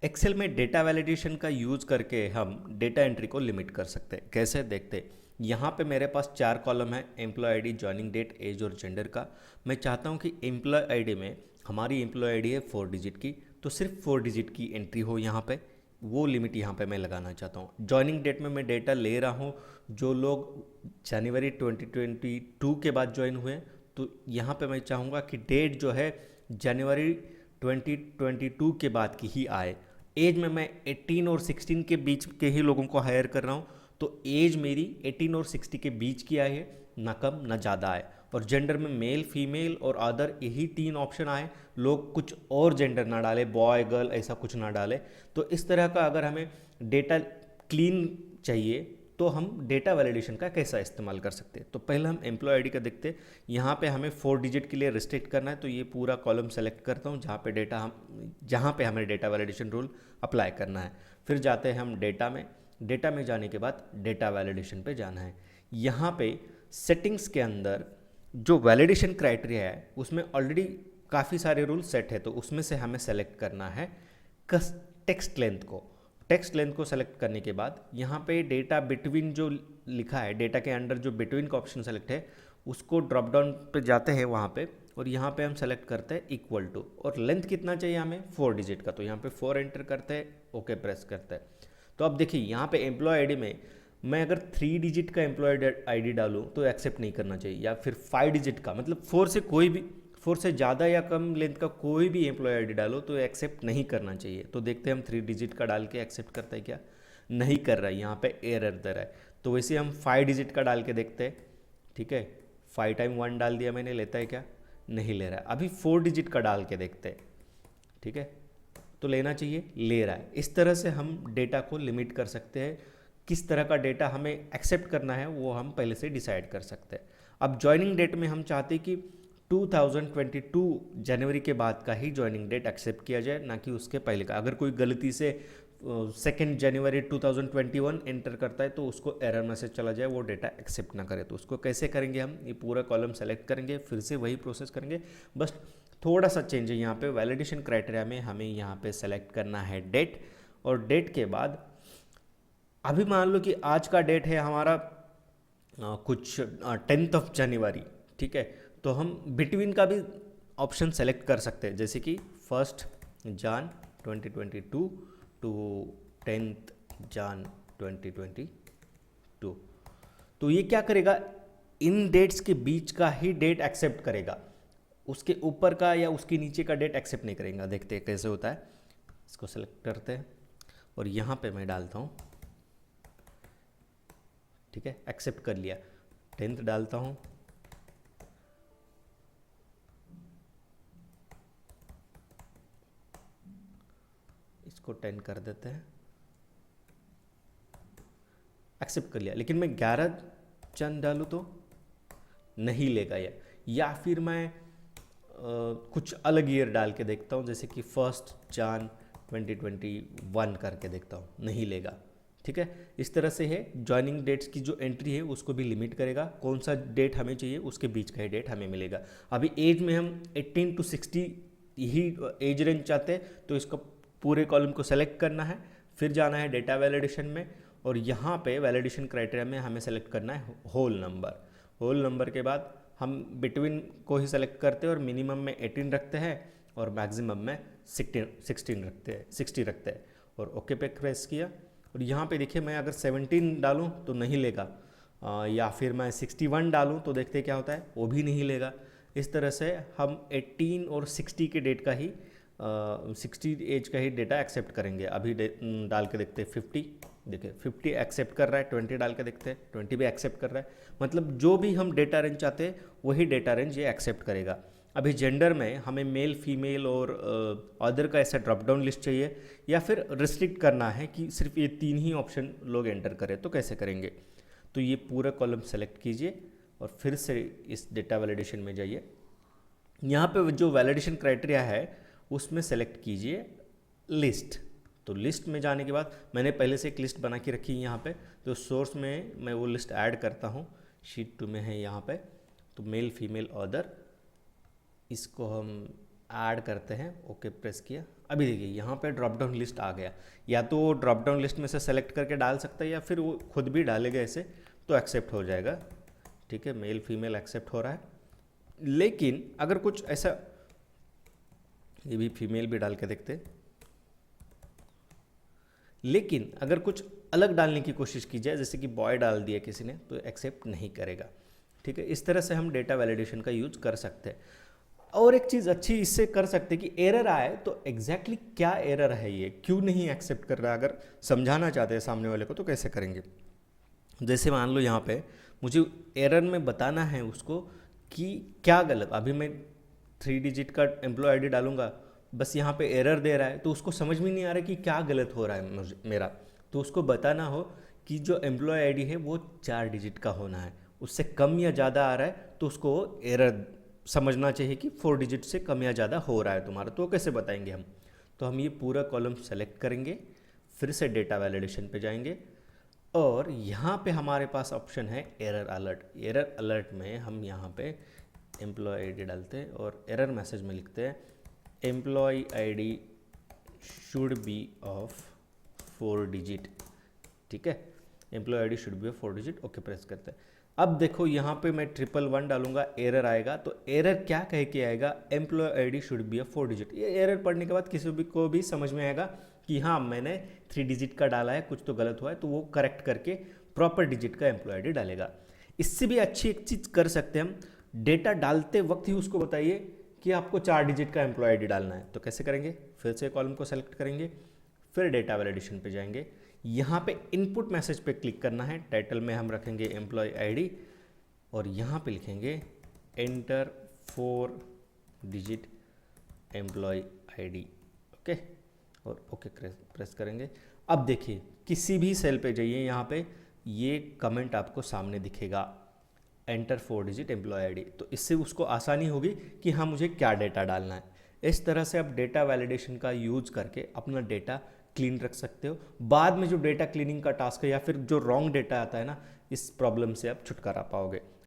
Excel में data validation का use करके हम डेटा एंट्री को लिमिट कर सकते हैं। कैसे देखते हैं। यहाँ पे मेरे पास 4 कॉलम है, employee ID, joining date, age और जेंडर का। मैं चाहता हूँ कि एम्प्लॉय आईडी में हमारी एम्प्लॉय आईडी है 4 डिजिट की, तो सिर्फ 4 डिजिट की एंट्री हो यहाँ पे, वो लिमिट यहाँ पे मैं लगाना चाहता हूँ। जॉइनिंग डेट में मैं डेटा ले रहा हूँ जो लोग जनवरी 2022 के बाद ज्वाइन हुए, तो यहाँ पे मैं चाहूँगा कि डेट जो है जनवरी 2022 के बाद की ही आए। एज में मैं 18 और 16 के बीच के ही लोगों को हायर कर रहा हूँ, तो एज मेरी 18 और 60 के बीच की आए है, ना कम ना ज़्यादा आए। और जेंडर में मेल, फीमेल और अदर, यही 3 ऑप्शन आए। लोग कुछ और जेंडर ना डाले, बॉय गर्ल ऐसा कुछ ना डाले। तो इस तरह का अगर हमें डेटा क्लीन चाहिए तो हम डेटा वैलिडेशन का कैसा इस्तेमाल कर सकते हैं। तो पहले हम एम्प्लॉय आईडी का देखते हैं। यहाँ पे हमें 4 डिजिट के लिए रिस्ट्रिक्ट करना है, तो ये पूरा कॉलम सेलेक्ट करता हूँ जहाँ पे हमें डेटा वैलिडेशन रूल अप्लाई करना है। फिर जाते हैं हम डेटा में जाने के बाद डेटा वैलिडेशन पे जाना है। यहाँ पे सेटिंग्स के अंदर जो वैलिडेशन क्राइटेरिया है उसमें ऑलरेडी काफ़ी सारे रूल सेट है, तो उसमें से हमें सेलेक्ट करना है टेक्स्ट लेंथ को। टेक्स्ट लेंथ को सेलेक्ट करने के बाद यहाँ पे डेटा बिटवीन जो लिखा है, डेटा के अंडर जो बिटवीन का ऑप्शन सेलेक्ट है, उसको ड्रॉप डाउन पे जाते हैं वहाँ पे, और यहाँ पे हम सेलेक्ट करते हैं इक्वल टू, और लेंथ कितना चाहिए हमें 4 डिजिट का, तो यहाँ पे 4 एंटर करते हैं, ओके प्रेस करते हैं। तो अब देखिए यहाँ पे एम्प्लॉय आईडी में मैं अगर 3 डिजिट का एम्प्लॉय आईडी डालूँ तो एक्सेप्ट नहीं करना चाहिए, या फिर 5 डिजिट का, मतलब 4 से ज़्यादा या कम लेंथ का कोई भी एम्प्लॉय आईडी डालो तो एक्सेप्ट नहीं करना चाहिए। तो देखते हैं हम 3 डिजिट का डाल के एक्सेप्ट करता है क्या, नहीं कर रहा है, यहाँ पे एरर दे रहा है। तो वैसे हम 5 डिजिट का डाल के देखते हैं। ठीक है, 5 टाइम 1 डाल दिया मैंने, लेता है क्या, नहीं ले रहा है। अभी 4 डिजिट का डाल के देखते हैं। ठीक है, तो लेना चाहिए, ले रहा है। इस तरह से हम डेटा को लिमिट कर सकते हैं। किस तरह का डेटा हमें एक्सेप्ट करना है वो हम पहले से डिसाइड कर सकते हैं। अब ज्वाइनिंग डेट में हम चाहते हैं कि 2022 जनवरी के बाद का ही ज्वाइनिंग डेट एक्सेप्ट किया जाए, ना कि उसके पहले का। अगर कोई गलती से 2 जनवरी 2021 एंटर करता है तो उसको एरर मैसेज चला जाए, वो डेटा एक्सेप्ट ना करे। तो उसको कैसे करेंगे हम, ये पूरा कॉलम सेलेक्ट करेंगे, फिर से वही प्रोसेस करेंगे, बस थोड़ा सा चेंज है। यहाँ पे वैलिडेशन क्राइटेरिया में हमें यहाँ पे सेलेक्ट करना है डेट, और डेट के बाद अभी मान लो कि आज का डेट है हमारा कुछ 10 जनवरी। ठीक है, तो हम बिटवीन का भी ऑप्शन सेलेक्ट कर सकते हैं, जैसे कि 1 जन 2022 टू 10 जन 2022। तो ये क्या करेगा, इन डेट्स के बीच का ही डेट एक्सेप्ट करेगा, उसके ऊपर का या उसके नीचे का डेट एक्सेप्ट नहीं करेगा। देखते हैं कैसे होता है। इसको सेलेक्ट करते हैं और यहाँ पे मैं डालता हूँ। ठीक है, एक्सेप्ट कर लिया, 10 डालता हूँ, इसको 10 कर देते हैं, एक्सेप्ट कर लिया। लेकिन मैं 11 जन डालूँ तो नहीं लेगा या फिर मैं कुछ अलग ईयर डाल के देखता हूँ, जैसे कि 1 जन 2021 करके देखता हूँ, नहीं लेगा। ठीक है, इस तरह से है। ज्वाइनिंग डेट्स की जो एंट्री है उसको भी लिमिट करेगा, कौन सा डेट हमें चाहिए उसके बीच का ही डेट हमें मिलेगा। अभी एज में हम 18 to 60 ही एज रेंज चाहते हैं, तो इसको पूरे कॉलम को सेलेक्ट करना है, फिर जाना है डेटा वैलिडेशन में, और यहाँ पे वैलिडेशन क्राइटेरिया में हमें सेलेक्ट करना है होल नंबर। होल नंबर के बाद हम बिटवीन को ही सेलेक्ट करते हैं, और मिनिमम में 18 रखते हैं और मैक्सिमम में 60 रखते हैं, और ओके पे प्रेस किया। और यहाँ पे देखिए, मैं अगर 17 डालूँ तो नहीं लेगा, या फिर मैं 61 डालूँ तो देखते क्या होता है, वो भी नहीं लेगा। इस तरह से हम 18 और 60 के डेट का ही 60 एज का ही डेटा एक्सेप्ट करेंगे। अभी डाल के देखते हैं 50, देखिए 50 एक्सेप्ट कर रहा है। 20 डाल के देखते हैं, 20 भी एक्सेप्ट कर रहा है। मतलब जो भी हम डेटा रेंज चाहते हैं वही डेटा रेंज ये एक्सेप्ट करेगा। अभी जेंडर में हमें मेल, फीमेल और अदर का ऐसा ड्रॉप डाउन लिस्ट चाहिए, या फिर रिस्ट्रिक्ट करना है कि सिर्फ ये 3 ही ऑप्शन लोग एंटर करें, तो कैसे करेंगे। तो ये पूरा कॉलम सेलेक्ट कीजिए और फिर से इस डेटा वैलिडेशन में जाइए। यहाँ पे जो वैलिडेशन क्राइटेरिया है उसमें सेलेक्ट कीजिए लिस्ट। तो लिस्ट में जाने के बाद मैंने पहले से एक लिस्ट बना के रखी है यहाँ पे, तो सोर्स में मैं वो लिस्ट ऐड करता हूँ। शीट 2 में है यहाँ पे, तो मेल, फीमेल, अदर, इसको हम ऐड करते हैं, ओके प्रेस किया। अभी देखिए यहाँ पे ड्रॉप डाउन लिस्ट आ गया, या तो वो ड्रॉप डाउन लिस्ट में से सेलेक्ट करके डाल सकता है या फिर वो खुद भी डालेगा ऐसे तो एक्सेप्ट हो जाएगा। ठीक है, मेल फीमेल एक्सेप्ट हो रहा है। लेकिन अगर कुछ ऐसा, ये भी फीमेल भी डाल के देखते हैं, लेकिन अगर कुछ अलग डालने की कोशिश की जाए, जैसे कि बॉय डाल दिया किसी ने, तो एक्सेप्ट नहीं करेगा। ठीक है, इस तरह से हम डेटा वैलिडेशन का यूज कर सकते हैं। और एक चीज़ अच्छी इससे कर सकते हैं कि एरर आए तो एग्जैक्टली क्या एरर है, ये क्यों नहीं एक्सेप्ट कर रहा है, अगर समझाना चाहते हैं सामने वाले को तो कैसे करेंगे। जैसे मान लो यहाँ पे मुझे एरर में बताना है उसको कि क्या गलत, अभी मैं 3 डिजिट का एम्प्लॉय आईडी डालूंगा, बस यहाँ पे एरर दे रहा है तो उसको समझ में नहीं आ रहा है कि क्या गलत हो रहा है मुझे मेरा। तो उसको बताना हो कि जो एम्प्लॉय आईडी है वो 4 डिजिट का होना है, उससे कम या ज़्यादा आ रहा है तो उसको एरर समझना चाहिए कि 4 डिजिट से कम या ज़्यादा हो रहा है तुम्हारा। तो कैसे बताएंगे हम, तो हम ये पूरा कॉलम सेलेक्ट करेंगे, फिर से डेटा वैलिडेशन पे जाएंगे और यहाँ पे हमारे पास ऑप्शन है एरर अलर्ट। एरर अलर्ट में हम यहाँ पे एम्प्लॉय आईडी डालते हैं और एरर मैसेज में लिखते हैं employee ID should be of 4 digit. ठीक है, employee ID should be of 4 digit, okay press करते हैं। अब देखो यहाँ पे मैं 111 डालूंगा, एरर आएगा, तो एरर क्या कह के आएगा, employee ID should be of 4 digit. ये एरर पढ़ने के बाद किसी भी को भी समझ में आएगा कि हाँ मैंने 3 डिजिट का डाला है, कुछ तो गलत हुआ है, तो वो करेक्ट करके प्रॉपर डिजिट का एम्प्लॉय आईडी डालेगा। इससे भी अच्छी एक चीज़ कर सकते हैं हम, डेटा डालते वक्त ही उसको बताइए कि आपको 4 डिजिट का एम्प्लॉय आईडी डालना है। तो कैसे करेंगे, फिर से कॉलम को सेलेक्ट करेंगे, फिर डेटा वैलिडेशन पे जाएंगे, यहाँ पे इनपुट मैसेज पे क्लिक करना है, टाइटल में हम रखेंगे एम्प्लॉय आईडी और यहाँ पे लिखेंगे enter 4 digit employee ID, okay, और ओके प्रेस करेंगे। अब देखिए किसी भी सेल पे जाइए, यहाँ पे ये कमेंट आपको सामने दिखेगा एंटर 4 डिजिट एम्प्लॉय आईडी, तो इससे उसको आसानी होगी कि हाँ मुझे क्या डेटा डालना है। इस तरह से आप डेटा वैलिडेशन का यूज करके अपना डेटा क्लीन रख सकते हो। बाद में जो डेटा क्लीनिंग का टास्क है या फिर जो रॉन्ग डेटा आता है ना, इस प्रॉब्लम से आप छुटकारा पाओगे।